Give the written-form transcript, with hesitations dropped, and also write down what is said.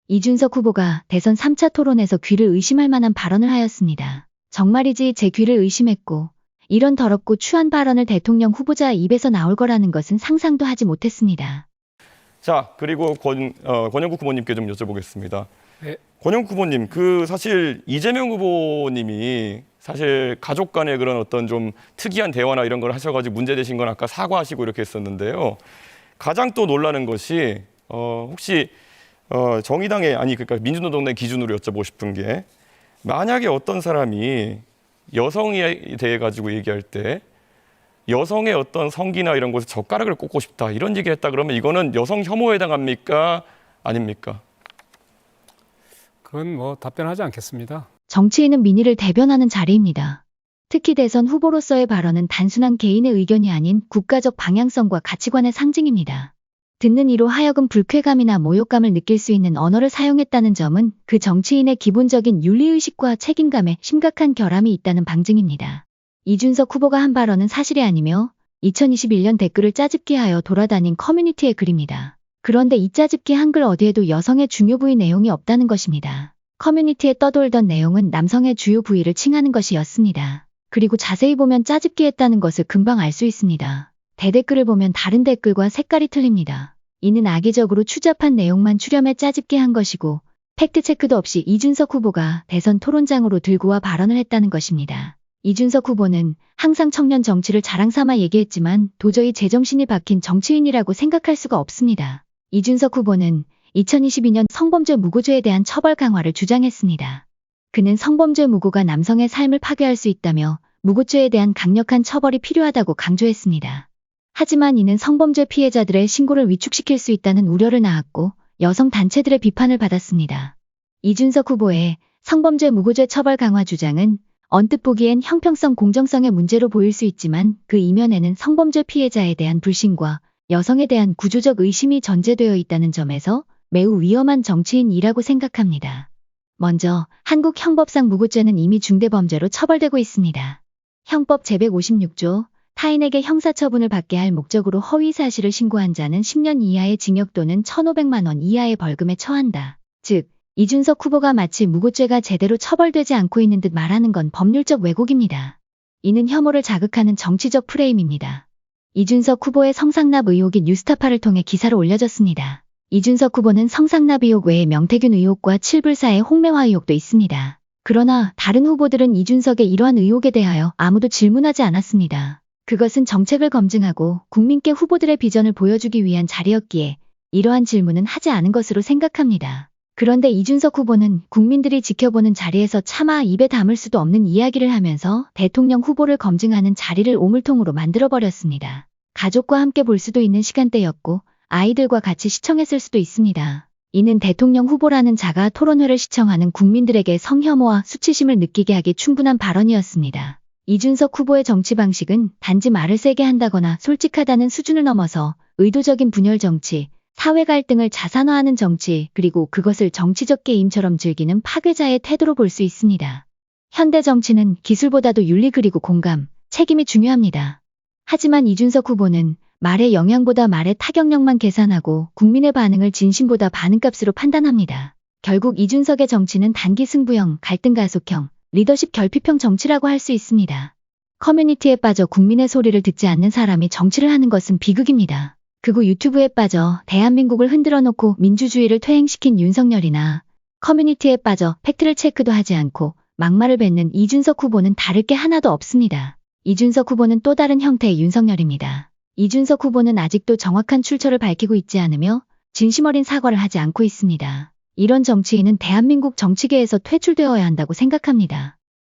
이준석 후보가 대선 3차 토론에서 귀를 의심할 만한 발언을 하였습니다. 정말이지 제 귀를 의심했고 이런 더럽고 추한 발언을 대통령 후보자 입에서 나올 거라는 것은 상상도 하지 못했습니다. 자, 그리고 권영국 후보님께 좀 여쭤보겠습니다. 네. 권영국 후보님, 사실 이재명 후보님이 사실 가족 간의 그런 어떤 좀 특이한 대화나 이런 걸 하셔가지고 문제되신 건 아까 사과하시고 이렇게 했었는데요. 가장 또 놀라는 것이 혹시 정의당의 그러니까 민주노동당 기준으로 여쭤보고 싶은 게 만약에 어떤 사람이 여성에 대해 가지고 얘기할 때 여성의 어떤 성기나 이런 곳에 젓가락을 꽂고 싶다 이런 얘기를 했다 그러면 이거는 여성 혐오에 해당합니까? 아닙니까? 그건 답변하지 않겠습니다. 정치인은 민의를 대변하는 자리입니다. 특히 대선 후보로서의 발언은 단순한 개인의 의견이 아닌 국가적 방향성과 가치관의 상징입니다. 듣는 이로 하여금 불쾌감이나 모욕감을 느낄 수 있는 언어를 사용했다는 점은 그 정치인의 기본적인 윤리의식과 책임감에 심각한 결함이 있다는 방증입니다. 이준석 후보가 한 발언은 사실이 아니며 2021년 댓글을 짜집기하여 돌아다닌 커뮤니티의 글입니다. 그런데 이 짜집기 한글 어디에도 여성의 중요 부위 내용이 없다는 것입니다. 커뮤니티에 떠돌던 내용은 남성의 주요 부위를 칭하는 것이었습니다. 그리고 자세히 보면 짜집기했다는 것을 금방 알 수 있습니다. 대댓글을 보면 다른 댓글과 색깔이 틀립니다. 이는 악의적으로 추잡한 내용만 추렴해 짜집기한 것이고 팩트체크도 없이 이준석 후보가 대선 토론장으로 들고 와 발언을 했다는 것입니다. 이준석 후보는 항상 청년 정치를 자랑삼아 얘기했지만 도저히 제정신이 박힌 정치인이라고 생각할 수가 없습니다. 이준석 후보는 2022년 성범죄 무고죄에 대한 처벌 강화를 주장했습니다. 그는 성범죄 무고가 남성의 삶을 파괴할 수 있다며 무고죄에 대한 강력한 처벌이 필요하다고 강조했습니다. 하지만 이는 성범죄 피해자들의 신고를 위축시킬 수 있다는 우려를 낳았고 여성 단체들의 비판을 받았습니다. 이준석 후보의 성범죄 무고죄 처벌 강화 주장은 언뜻 보기엔 형평성 공정성의 문제로 보일 수 있지만 그 이면에는 성범죄 피해자에 대한 불신과 여성에 대한 구조적 의심이 전제되어 있다는 점에서 매우 위험한 정치인이라고 생각합니다. 먼저 한국 형법상 무고죄는 이미 중대범죄로 처벌되고 있습니다. 형법 제156조 타인에게 형사처분을 받게 할 목적으로 허위사실을 신고한 자는 10년 이하의 징역 또는 1,500만 원 이하의 벌금에 처한다. 즉, 이준석 후보가 마치 무고죄가 제대로 처벌되지 않고 있는 듯 말하는 건 법률적 왜곡입니다. 이는 혐오를 자극하는 정치적 프레임입니다. 이준석 후보의 성상납 의혹이 뉴스타파를 통해 기사로 올려졌습니다. 이준석 후보는 성상납 의혹 외에 명태균 의혹과 칠불사의 홍매화 의혹도 있습니다. 그러나 다른 후보들은 이준석의 이러한 의혹에 대하여 아무도 질문하지 않았습니다. 그것은 정책을 검증하고 국민께 후보들의 비전을 보여주기 위한 자리였기에 이러한 질문은 하지 않은 것으로 생각합니다. 그런데 이준석 후보는 국민들이 지켜보는 자리에서 차마 입에 담을 수도 없는 이야기를 하면서 대통령 후보를 검증하는 자리를 오물통으로 만들어버렸습니다. 가족과 함께 볼 수도 있는 시간대였고 아이들과 같이 시청했을 수도 있습니다. 이는 대통령 후보라는 자가 토론회를 시청하는 국민들에게 성혐오와 수치심을 느끼게 하기 충분한 발언이었습니다. 이준석 후보의 정치 방식은 단지 말을 세게 한다거나 솔직하다는 수준을 넘어서 의도적인 분열 정치, 사회 갈등을 자산화하는 정치, 그리고 그것을 정치적 게임처럼 즐기는 파괴자의 태도로 볼 수 있습니다. 현대 정치는 기술보다도 윤리 그리고 공감, 책임이 중요합니다. 하지만 이준석 후보는 말의 영향보다 말의 타격력만 계산하고 국민의 반응을 진심보다 반응값으로 판단합니다. 결국 이준석의 정치는 단기 승부형, 갈등 가속형, 리더십 결핍형 정치라고 할 수 있습니다. 커뮤니티에 빠져 국민의 소리를 듣지 않는 사람이 정치를 하는 것은 비극입니다. 그리고 유튜브에 빠져 대한민국을 흔들어 놓고 민주주의를 퇴행시킨 윤석열이나 커뮤니티에 빠져 팩트를 체크도 하지 않고 막말을 뱉는 이준석 후보는 다를 게 하나도 없습니다. 이준석 후보는 또 다른 형태의 윤석열입니다. 이준석 후보는 아직도 정확한 출처를 밝히고 있지 않으며 진심 어린 사과를 하지 않고 있습니다. 이런 정치인은 대한민국 정치계에서 퇴출되어야 한다고 생각합니다.